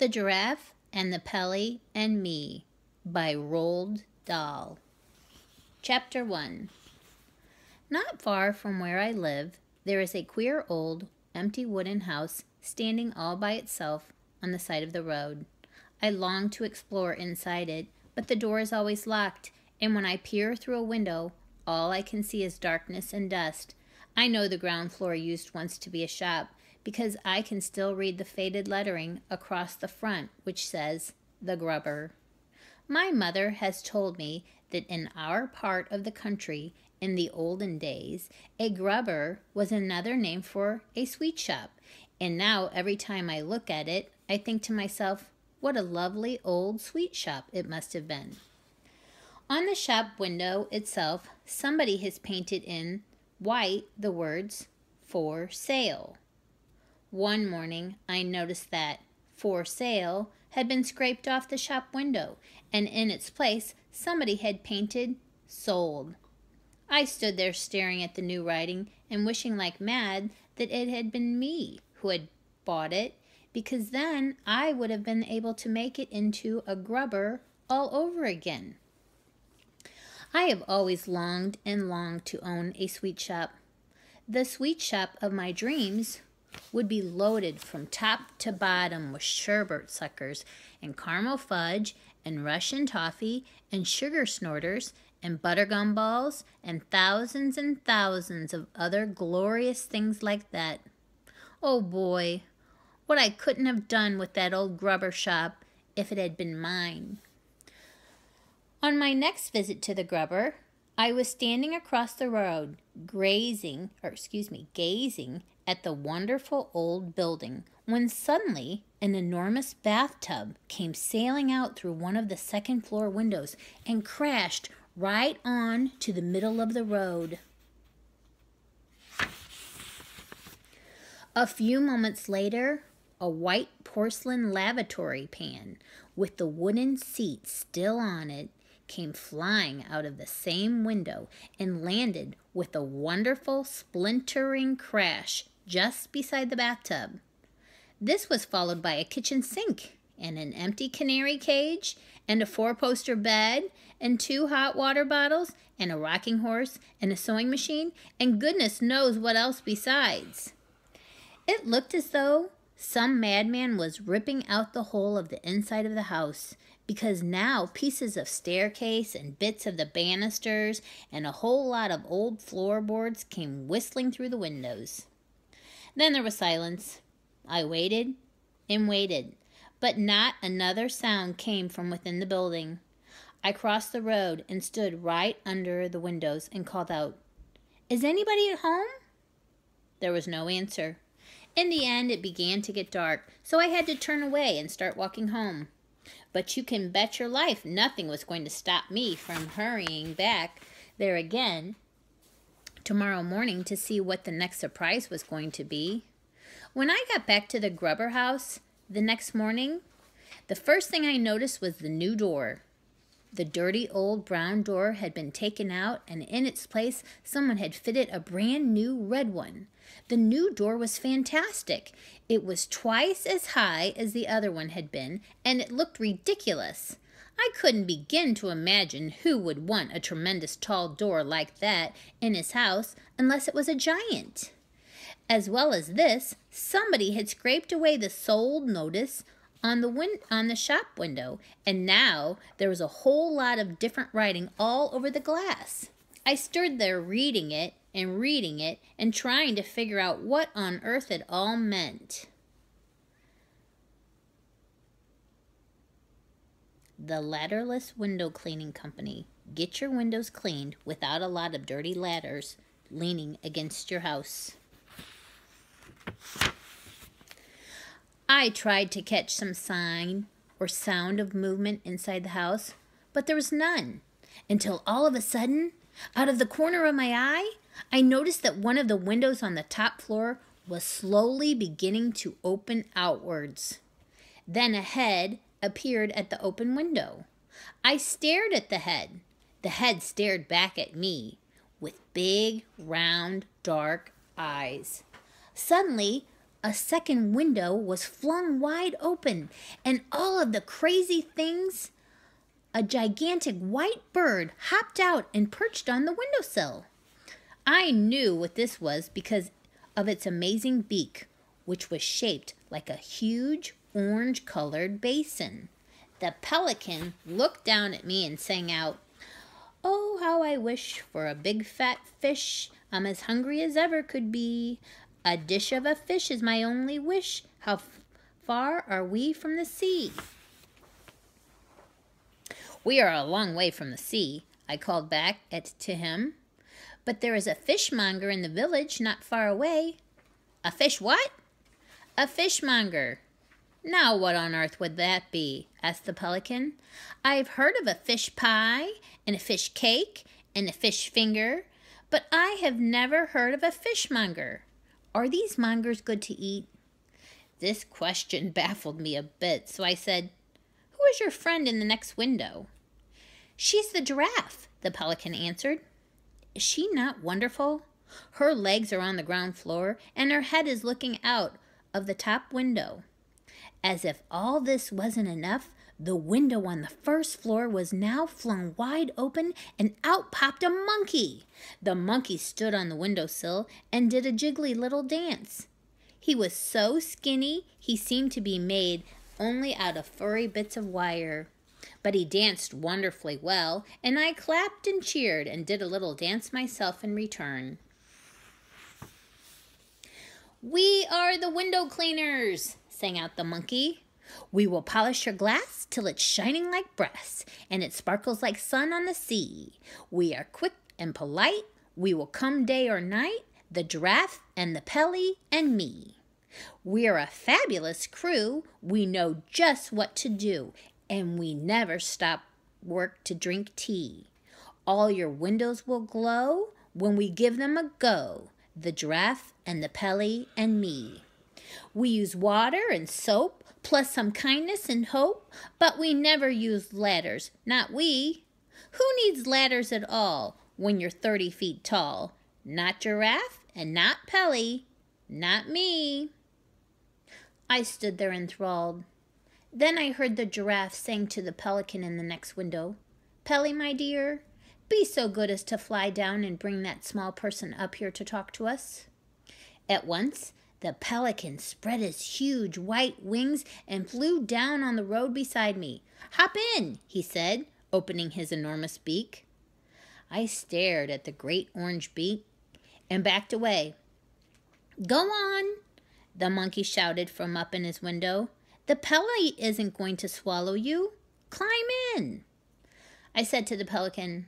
The Giraffe and the Pelly and Me by Roald Dahl. Chapter 1. Not far from where I live, there is a queer old, empty wooden house standing all by itself on the side of the road. I long to explore inside it, but the door is always locked, and when I peer through a window, all I can see is darkness and dust. I know the ground floor used once to be a shop, because I can still read the faded lettering across the front which says, The Grubber. My mother has told me that in our part of the country, in the olden days, a grubber was another name for a sweet shop, and now every time I look at it, I think to myself, what a lovely old sweet shop it must have been. On the shop window itself, somebody has painted in white the words, For Sale. One morning, I noticed that For Sale had been scraped off the shop window, and in its place, somebody had painted Sold. I stood there staring at the new writing and wishing like mad that it had been me who had bought it, because then I would have been able to make it into a grubber all over again. I have always longed and longed to own a sweet shop. The sweet shop of my dreams would be loaded from top to bottom with sherbet suckers and caramel fudge and Russian toffee and sugar snorters and buttergum balls and thousands of other glorious things like that. Oh boy, what I couldn't have done with that old grubber shop if it had been mine. On my next visit to the grubber, I was standing across the road, gazing at the wonderful old building, when suddenly an enormous bathtub came sailing out through one of the second-floor windows and crashed right on to the middle of the road. A few moments later, a white porcelain lavatory pan with the wooden seat still on it came flying out of the same window and landed with a wonderful splintering crash just beside the bathtub. This was followed by a kitchen sink and an empty canary cage and a 4-poster bed and 2 hot water bottles and a rocking horse and a sewing machine and goodness knows what else besides. It looked as though some madman was ripping out the whole of the inside of the house, because now pieces of staircase and bits of the banisters and a whole lot of old floorboards came whistling through the windows. Then there was silence. I waited and waited, but not another sound came from within the building. I crossed the road and stood right under the windows and called out, Is anybody at home? There was no answer. In the end, it began to get dark, so I had to turn away and start walking home. But you can bet your life nothing was going to stop me from hurrying back there again tomorrow morning to see what the next surprise was going to be. When I got back to the Grubber house the next morning, the first thing I noticed was the new door. The dirty old brown door had been taken out, and in its place someone had fitted a brand new red one. The new door was fantastic. It was twice as high as the other one had been, and it looked ridiculous. I couldn't begin to imagine who would want a tremendous tall door like that in his house unless it was a giant. As well as this, somebody had scraped away the sold notice on the shop window, and now there was a whole lot of different writing all over the glass. I stood there reading it and trying to figure out what on earth it all meant. The Ladderless Window Cleaning Company. Get your windows cleaned without a lot of dirty ladders leaning against your house. I tried to catch some sign or sound of movement inside the house, but there was none, until all of a sudden, out of the corner of my eye, I noticed that one of the windows on the top floor was slowly beginning to open outwards. Then a head appeared at the open window. I stared at the head. The head stared back at me with big, round, dark eyes. Suddenly, a second window was flung wide open, and all of the crazy things, a gigantic white bird hopped out and perched on the windowsill. I knew what this was because of its amazing beak, which was shaped like a huge orange-colored basin. The pelican looked down at me and sang out, "Oh, how I wish for a big fat fish. I'm as hungry as ever could be. A dish of a fish is my only wish. How far are we from the sea?" "We are a long way from the sea," I called back to him. "But there is a fishmonger in the village not far away." "A fish what?" "A fishmonger." "Now what on earth would that be?" asked the pelican. "I've heard of a fish pie and a fish cake and a fish finger, but I have never heard of a fishmonger. Are these mongers good to eat?" This question baffled me a bit, so I said, "Who is your friend in the next window?" "She's the giraffe," the pelican answered. "Is she not wonderful? Her legs are on the ground floor, and her head is looking out of the top window." As if all this wasn't enough, the window on the first floor was now flung wide open, and out popped a monkey. The monkey stood on the windowsill and did a jiggly little dance. He was so skinny he seemed to be made only out of furry bits of wire. But he danced wonderfully well, and I clapped and cheered and did a little dance myself in return. "We are the window cleaners," sang out the monkey. "We will polish your glass till it's shining like brass, and it sparkles like sun on the sea. We are quick and polite. We will come day or night, the Giraffe and the Pelly and Me. We're a fabulous crew. We know just what to do, and we never stop work to drink tea. All your windows will glow when we give them a go, the Giraffe and the Pelly and Me. We use water and soap, plus some kindness and hope, but we never use ladders, not we. Who needs ladders at all when you're 30 feet tall? Not Giraffe and not Pelly, not me." I stood there enthralled. Then I heard the giraffe saying to the pelican in the next window, "Pelly, my dear, be so good as to fly down and bring that small person up here to talk to us." At once, the pelican spread his huge white wings and flew down on the road beside me. "Hop in," he said, opening his enormous beak. I stared at the great orange beak and backed away. "Go on," the monkey shouted from up in his window. "The Pelly isn't going to swallow you. Climb in." I said to the pelican,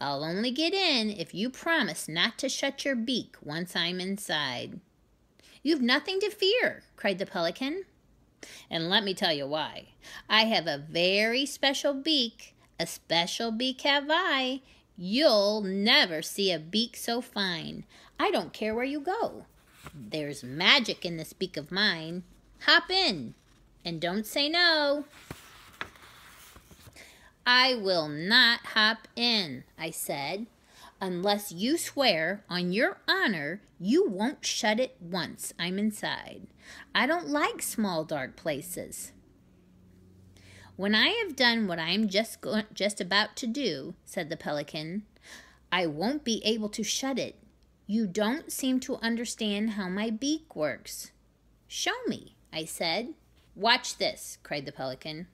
"I'll only get in if you promise not to shut your beak once I'm inside." "You've nothing to fear," cried the pelican. "And let me tell you why. I have a very special beak. A special beak have I. You'll never see a beak so fine. I don't care where you go. There's magic in this beak of mine. Hop in, and don't say no." "I will not hop in," I said, "unless you swear on your honor you won't shut it once I'm inside. I don't like small dark places." "When I have done what I'm just about to do," said the pelican, "I won't be able to shut it. You don't seem to understand how my beak works." "Show me," I said. "Watch this," cried the pelican.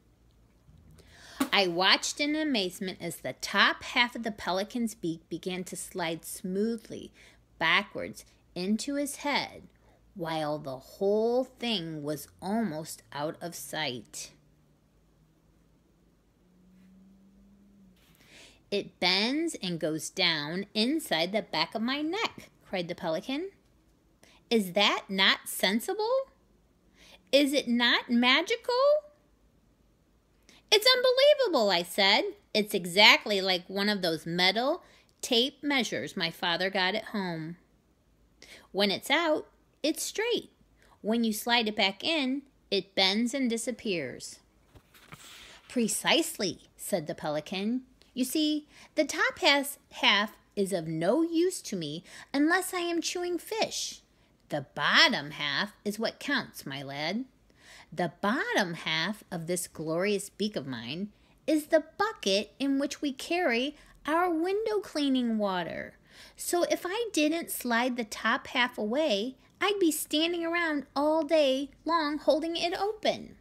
I watched in amazement as the top half of the pelican's beak began to slide smoothly backwards into his head, while the whole thing was almost out of sight. "It bends and goes down inside the back of my neck," cried the pelican. "Is that not sensible? Is it not magical?" "It's unbelievable," I said. "It's exactly like one of those metal tape measures my father got at home. When it's out, it's straight. When you slide it back in, it bends and disappears." "Precisely," said the pelican. "You see, the top half is of no use to me unless I am chewing fish. The bottom half is what counts, my lad. The bottom half of this glorious beak of mine is the bucket in which we carry our window cleaning water. So if I didn't slide the top half away, I'd be standing around all day long holding it open.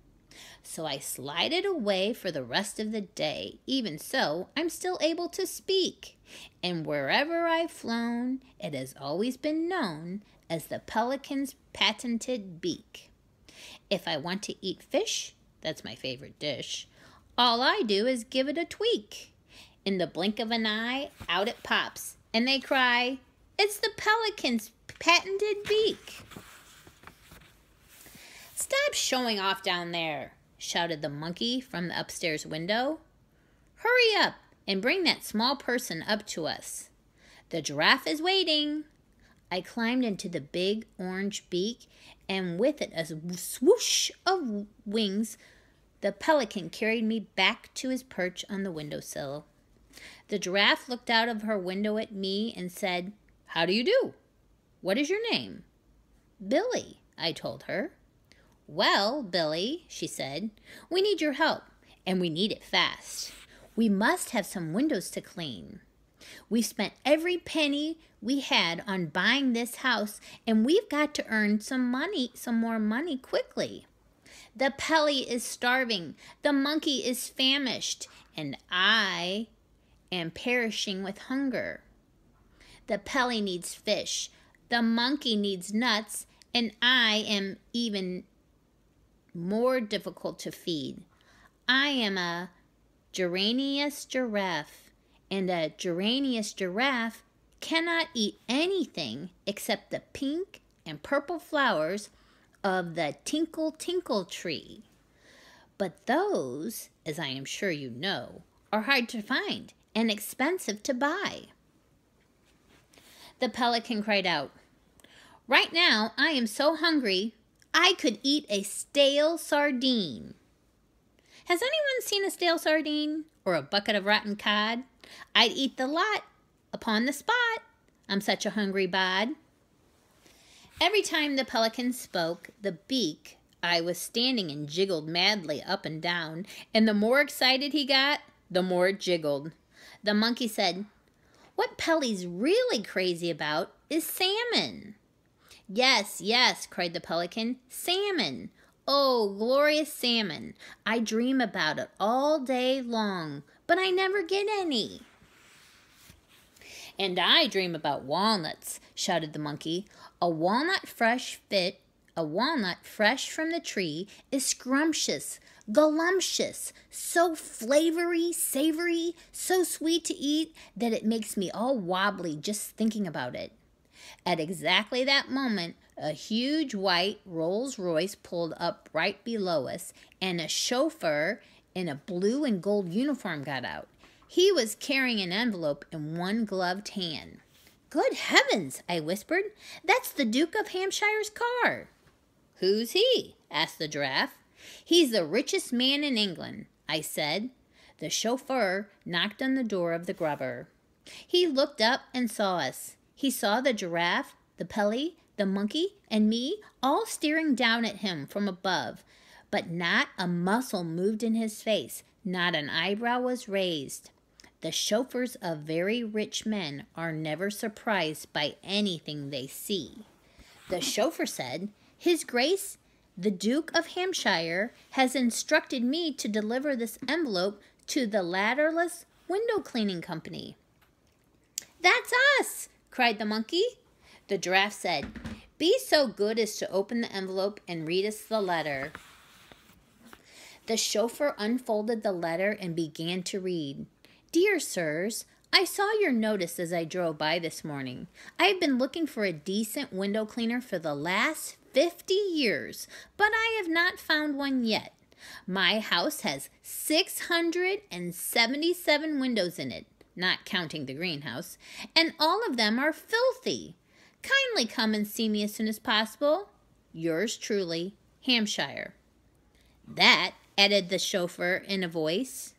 So I slide it away for the rest of the day. Even so, I'm still able to speak. And wherever I've flown, it has always been known as the Pelican's patented beak. If I want to eat fish, that's my favorite dish, all I do is give it a tweak. In the blink of an eye, out it pops, and they cry, "It's the Pelican's patented beak." "Stop showing off down there," shouted the monkey from the upstairs window. "Hurry up and bring that small person up to us. The giraffe is waiting." I climbed into the big orange beak, and with it a swoosh of wings, the pelican carried me back to his perch on the windowsill. The giraffe looked out of her window at me and said, "How do you do? What is your name?" "Billy," I told her. "Well, Billy," she said, "we need your help, and we need it fast. We must have some windows to clean. We've spent every penny we had on buying this house, and we've got to earn some more money quickly. The Pelly is starving, the monkey is famished, and I am perishing with hunger. The Pelly needs fish, the monkey needs nuts, and I am even more difficult to feed. I am a geranious giraffe, and a geranious giraffe cannot eat anything except the pink and purple flowers of the tinkle tinkle tree. But those, as I am sure you know, are hard to find and expensive to buy." The pelican cried out, "Right now I am so hungry I could eat a stale sardine." Has anyone seen a stale sardine or a bucket of rotten cod? I'd eat the lot upon the spot. I'm such a hungry bod. Every time the pelican spoke, the beak I was standing in jiggled madly up and down, and the more excited he got, the more it jiggled. The monkey said, "What Pelly's really crazy about is salmon." "Yes, yes," cried the pelican, "salmon. Oh, glorious salmon. I dream about it all day long, but I never get any." "And I dream about walnuts," shouted the monkey. A walnut fresh from the tree is scrumptious, gallumptious, so flavory, savory, so sweet to eat that it makes me all wobbly just thinking about it. At exactly that moment, a huge white Rolls-Royce pulled up right below us, and a chauffeur in a blue and gold uniform got out. He was carrying an envelope in one gloved hand. "Good heavens," I whispered. "That's the Duke of Hampshire's car." "Who's he?" asked the giraffe. "He's the richest man in England," I said. The chauffeur knocked on the door of the Grubber. He looked up and saw us. He saw the giraffe, the Pelly, the monkey, and me all staring down at him from above, but not a muscle moved in his face, not an eyebrow was raised. The chauffeurs of very rich men are never surprised by anything they see. The chauffeur said, "His Grace, the Duke of Hampshire, has instructed me to deliver this envelope to the Ladderless Window Cleaning Company." "That's us!" cried the monkey. The giraffe said, "Be so good as to open the envelope and read us the letter." The chauffeur unfolded the letter and began to read. "Dear sirs, I saw your notice as I drove by this morning. I have been looking for a decent window cleaner for the last 50 years, but I have not found one yet. My house has 677 windows in it, not counting the greenhouse, and all of them are filthy. Kindly come and see me as soon as possible. Yours truly, Hampshire." "That," added the chauffeur in a voice,